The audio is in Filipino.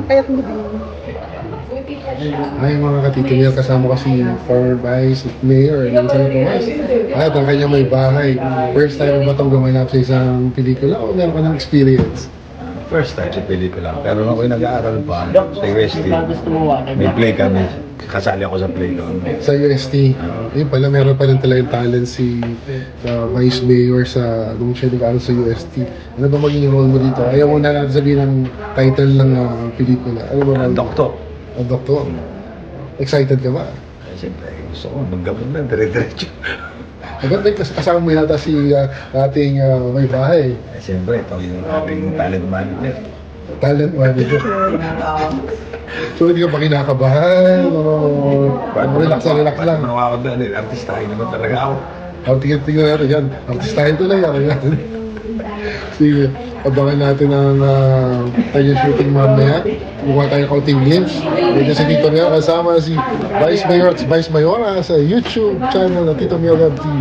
ang payat mo din. Ay mga katito niya, kasama ko si former vice mayor ng San Tomas. At ang kanya may bahay. First time ba itong gumanap sa isang pelikula o meron ka ng experience? First time sa pelikula. Pero nung ako'y nag-aaral pa sa UST, may play kami. Kasali ako sa play doon. Sa UST. Yun pala, meron pa rin talagang talent si vice mayor sa nung siya nag-aaral sa UST. Ano ba magiging role mo dito? Ayaw mo na natin sabihin ang title ng pelikula. Ano ba? Doktor. Ang doktor. Excited ka ba? Siyempre, gusto ko maggamot na, dire-diretso. Maganda kasama mo yata si ating may bahay. Siyempre, ito yung ating talent manager. Talent manager. So hindi ka pa kinakabahan? Relax lang. Ano ako doon, artistahin naman talaga ako. Tingnan natin yan. Artistahin to na yan. Sige, abangan natin ang tayo shooting mamaya. Bukuha tayo kaunting glimpse. Dito si Tito Mio kasama si Vice Mayor at Vice Mayora sa YouTube channel na Tito Mio Love TV.